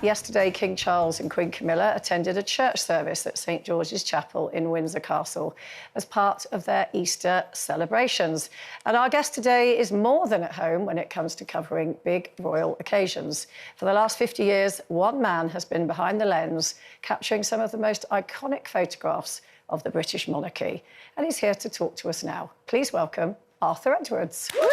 yesterday, King Charles and Queen Camilla attended a church service at St George's Chapel in Windsor Castle as part of their Easter celebrations. And our guest today is more than at home when it comes to covering big royal occasions. For the last 50 years, one man has been behind the lens, capturing some of the most iconic photographs of the British monarchy. And he's here to talk to us now. Please welcome Arthur Edwards. Woo!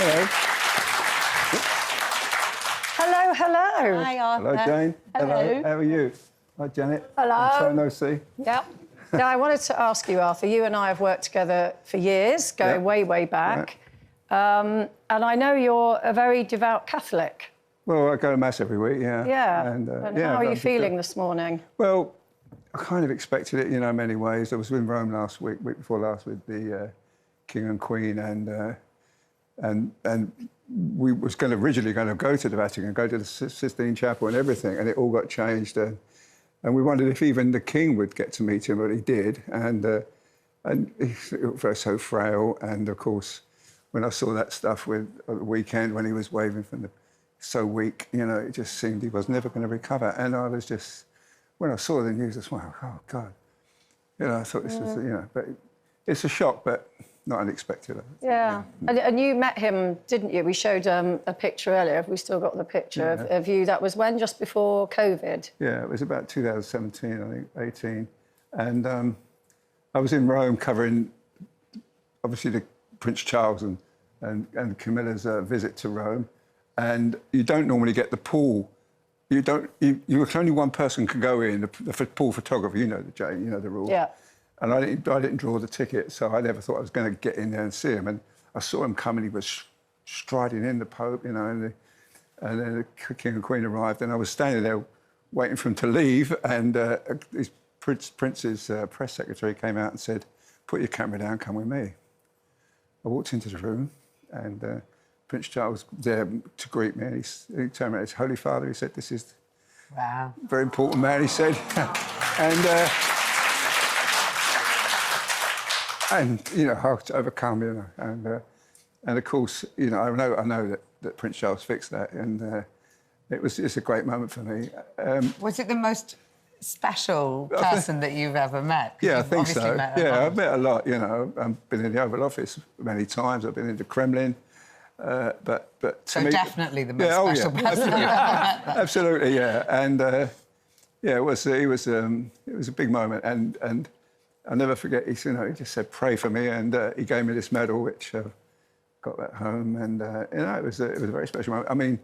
Hello. Hello, hello. Hi, Arthur. Hello, Jane. Hello. How are you? Hi, Janet. Hello. I'm no see. Yep. Now, I wanted to ask you, Arthur, you and I have worked together for years, going way, way back. Right. And I know you're a very devout Catholic. Well, I go to Mass every week, yeah. Yeah. And how are you feeling this morning? Well, I kind of expected it, you know, in many ways. I was in Rome last week, week before last, with the King and Queen, and we was originally going to go to the Vatican, go to the Sistine Chapel and everything, and it all got changed. And we wondered if even the King would get to meet him, but he did. And he was so frail. And, of course, when I saw that stuff with at the weekend when he was waving from the... so weak, you know, it just seemed he was never going to recover. And I was just... when I saw the news, I was like, oh, God. You know, I thought this was, you know... but it's a shock, but... not unexpected. Yeah. And you met him, didn't you? We showed a picture earlier. Have we still got the picture of you? That was when? Just before COVID? Yeah, it was about 2017, I think, 18. And I was in Rome covering, obviously, the Prince Charles and Camilla's visit to Rome. And you don't normally get the pool. You only one person can go in, the pool photographer, you know the rules. Yeah. And I didn't draw the ticket, so I never thought I was going to get in there and see him. And I saw him coming, he was striding in, the Pope, you know, and then the King and Queen arrived, and I was standing there waiting for him to leave, and his Prince's press secretary came out and said, "Put your camera down, come with me." I walked into the room, and Prince Charles was there to greet me, and he turned around, "His Holy Father," he said, "This is a very important man," he said. And you know, how to overcome, you know, and of course, you know, I know that Prince Charles fixed that, and it was just a great moment for me. Was it the most special person that you've ever met? Yeah, I think so. Yeah, I've met a lot. You know, I've been in the Oval Office many times. I've been in the Kremlin, but so me, definitely the most special person you've ever met. Absolutely, yeah, and yeah, it was a big moment, and I'll never forget, he just said, "Pray for me," and he gave me this medal, which got back home, and you know, it was a very special moment. I mean,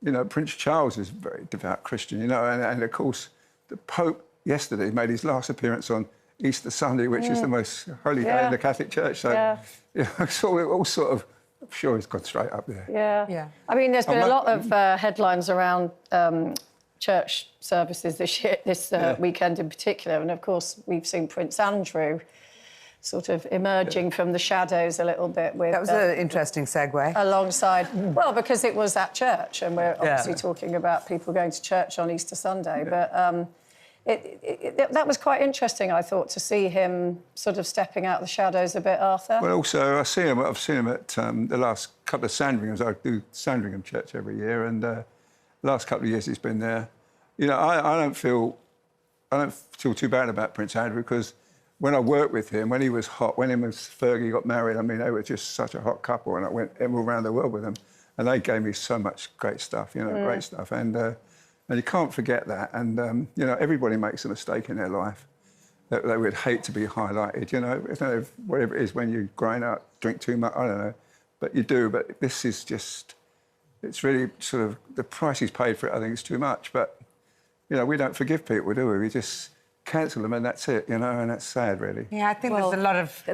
you know, Prince Charles is a very devout Christian, you know, and of course, the Pope yesterday made his last appearance on Easter Sunday, which is the most holy day in the Catholic Church. So, yeah, I saw it all sort of. I'm sure he's gone straight up there. Yeah. I mean, there's been a lot of headlines around church services this weekend in particular, and of course we've seen Prince Andrew sort of emerging from the shadows a little bit with... That was an interesting segue. Alongside... well, because it was at church, and we're obviously talking about people going to church on Easter Sunday, but that was quite interesting, I thought, to see him sort of stepping out of the shadows a bit, Arthur. Well, also, I've seen him at the last couple of Sandringhams. I do Sandringham Church every year, and the last couple of years he's been there. You know, I don't feel too bad about Prince Andrew, because when I worked with him, when he was hot, when him and Fergie got married, I mean, they were just such a hot couple, and I went all around the world with them, and they gave me so much great stuff, you know, great stuff, and you can't forget that. And you know, everybody makes a mistake in their life that they would hate to be highlighted. You know, I don't know whatever it is when you're growing up, drink too much, I don't know, but you do. But this is just, it's really sort of the price he's paid for it. I think is too much, but. You know, we don't forgive people, do we? We just cancel them and that's it, you know, and that's sad, really. Yeah, I think there's a lot of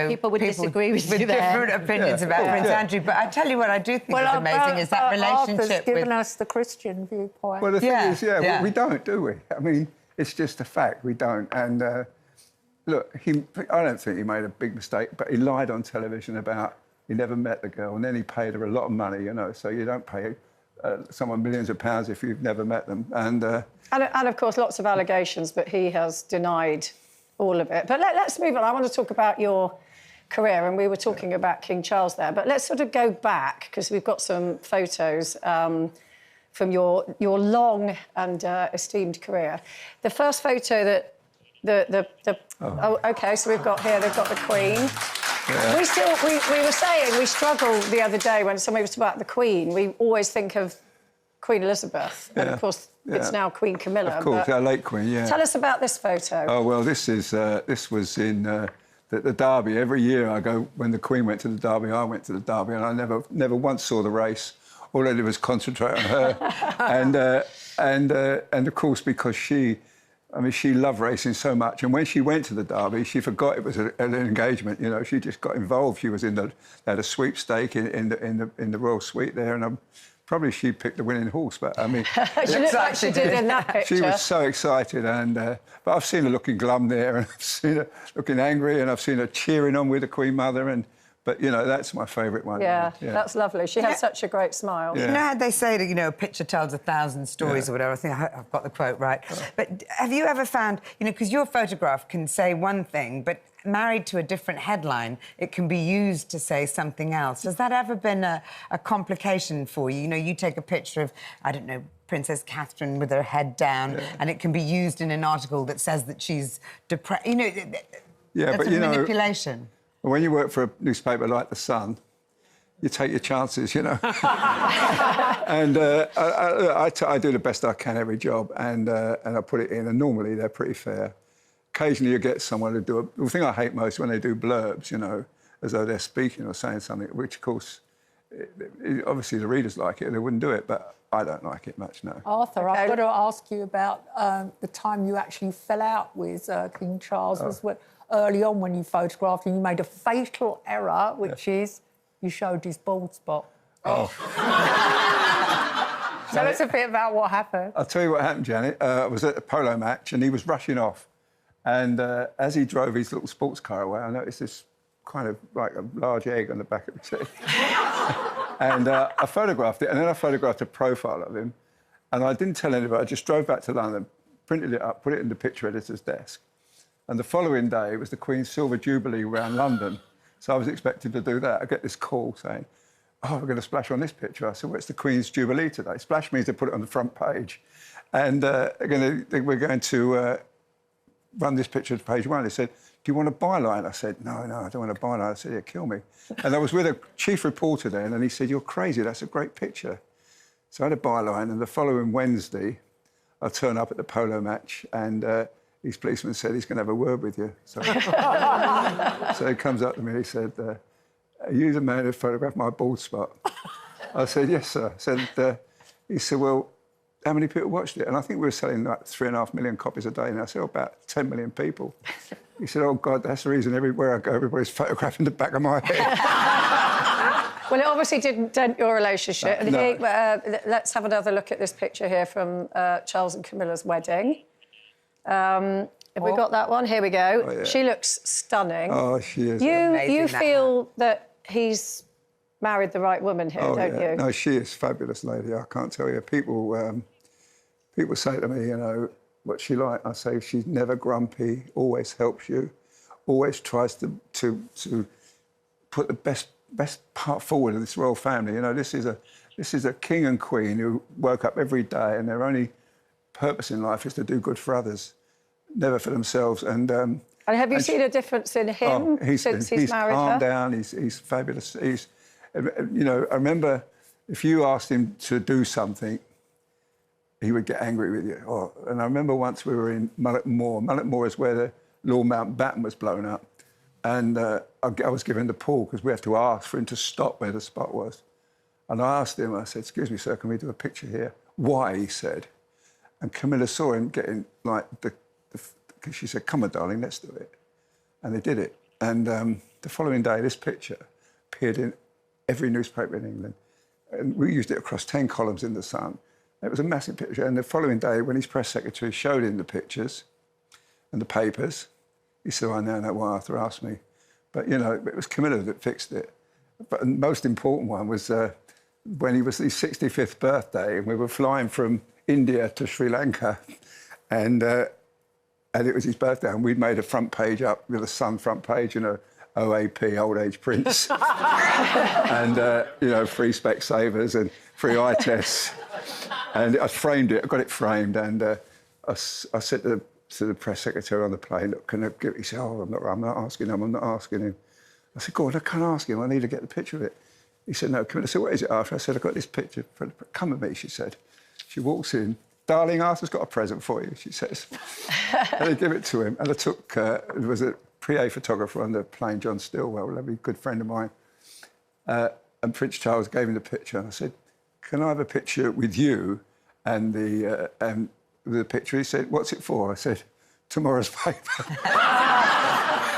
people would disagree with you there. Different opinions about Prince Andrew. But I tell you what I do think is amazing is that relationship Arthur's given us the Christian viewpoint. Well, the thing is, we don't, do we? I mean, it's just a fact, we don't. And look, I don't think he made a big mistake, but he lied on television about he never met the girl, and then he paid her a lot of money, you know, so you don't pay someone millions of pounds if you've never met them. And of course, lots of allegations, but he has denied all of it. But let's move on. I want to talk about your career, and we were talking about King Charles there, but let's sort of go back, because we've got some photos from your long and esteemed career. The first photo that OK, so we've got here, they've got the Queen. Yeah. We were saying we struggled the other day when somebody was talking about the Queen. We always think of Queen Elizabeth, and of course it's now Queen Camilla. Of course, our late Queen, yeah. Tell us about this photo. Oh, well, this was in the Derby. Every year I go, when the Queen went to the Derby, I went to the Derby, and I never once saw the race. All I did was concentrate on her. and of course, because she loved racing so much. And when she went to the Derby, she forgot it was an engagement. You know, she just got involved. She was they had a sweepstake in the Royal Suite there, and probably she picked the winning horse. But I mean, she looked like she did in that picture. She was so excited, but I've seen her looking glum there, and I've seen her looking angry, and I've seen her cheering on with the Queen Mother, But, you know, that's my favourite one. Yeah, that's lovely. She has such a great smile. Yeah. You know how they say that, you know, a picture tells 1,000 stories or whatever? I think I've got the quote right. But have you ever found, you know, because your photograph can say one thing, but married to a different headline, it can be used to say something else. Has that ever been a complication for you? You know, you take a picture of, I don't know, Princess Catherine with her head down, and it can be used in an article that says that she's depressed. You know, that's manipulation. When you work for a newspaper like The Sun, you take your chances, you know. And I do the best I can every job, and I put it in, and normally they're pretty fair. Occasionally you get someone to do the thing I hate most when they do blurbs, you know, as though they're speaking or saying something, which, of course, obviously the readers like it, they wouldn't do it, but I don't like it much, no. Arthur, I've got to ask you about the time you actually fell out with King Charles. Was early on when you photographed him, you made a fatal error, which is you showed his bald spot. Oh. Tell us a bit about what happened. I'll tell you what happened, Janet. I was at a polo match and he was rushing off. And as he drove his little sports car away, I noticed this kind of like a large egg on the back of his head. And I photographed it, and then I photographed a profile of him. And I didn't tell anybody. I just drove back to London, printed it up, put it in the picture editor's desk. And the following day was the Queen's Silver Jubilee around London. So I was expected to do that. I get this call saying, oh, we're going to splash on this picture. I said, well, it's the Queen's Jubilee today. Splash means they put it on the front page. And we're going to run this picture to page one. They said, do you want a byline? I said, no, I don't want a byline. I said, yeah, kill me. And I was with a chief reporter then, and he said, you're crazy, that's a great picture. So I had a byline, and the following Wednesday, I turned up at the polo match, and his policeman said, he's going to have a word with you. So, so he comes up to me and he said, are you the man who photographed my bald spot? I said, yes, sir. He said, well, how many people watched it? And I think we were selling like 3.5 million copies a day. And I said, about 10 million people. He said, oh, God, that's the reason everywhere I go, everybody's photographing the back of my head. Well, it obviously didn't dent your relationship. And no. Here, let's have another look at this picture here from Charles and Camilla's wedding. Have we got that one? Here we go. Oh, yeah. She looks stunning. Oh, she is. You feel that he's married the right woman here, don't you? No, she is a fabulous lady. I can't tell you. People say to me, you know, what's she like? I say she's never grumpy, always helps you, always tries to put the best part forward of this royal family. You know, this is a king and queen who woke up every day and their only purpose in life is to do good for others, never for themselves. And have you seen a difference in him since he's married her? He's calmed down. He's fabulous. You know, I remember if you asked him to do something, he would get angry with you. And I remember once we were in Mullet Moor. Mullet Moor is where the Lord Mountbatten was blown up. And I was given the pull because we had to ask for him to stop where the spot was. And I asked him, I said, excuse me, sir, can we do a picture here? Why, he said. And Camilla saw him getting, like, because she said, come on, darling, let's do it. And they did it. And the following day, this picture appeared in every newspaper in England. And we used it across 10 columns in The Sun. It was a massive picture. And the following day, when his press secretary showed him the pictures and the papers, he said, I now know why Arthur asked me. But, you know, it was Camilla that fixed it. But the most important one was when he was his 65th birthday, and we were flying from India to Sri Lanka. And and it was his birthday, and we'd made a front page up with a Sun front page, you know, OAP, Old Age Prince, and, you know, free Specsavers and free eye tests. And I framed it, I got it framed, and I said to the press secretary on the plane, look, can I give... He said, oh, I'm not asking him. I said, go on, I can't ask him, I need to get the picture of it. He said, no, come in. I said, what is it, Arthur? I said, I've got this picture. Come with me, she said. She walks in. Darling, Arthur's got a present for you, she says. And I give it to him. And I took, there was a PA photographer on the plane, John Stillwell, a lovely good friend of mine. And Prince Charles gave him the picture. And I said, can I have a picture with you and the picture? He said, what's it for? I said, tomorrow's paper.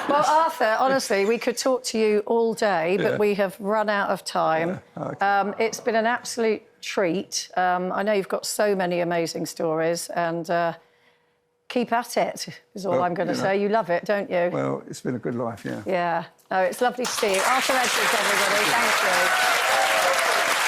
Well, Arthur, honestly, we could talk to you all day, but we have run out of time. Yeah. Okay. It's been an absolute treat. I know you've got so many amazing stories, and keep at it, is all I'm going to say. You love it, don't you? Well, it's been a good life, yeah. Yeah. No, it's lovely to see you. Arthur Edwards, everybody. Thank you.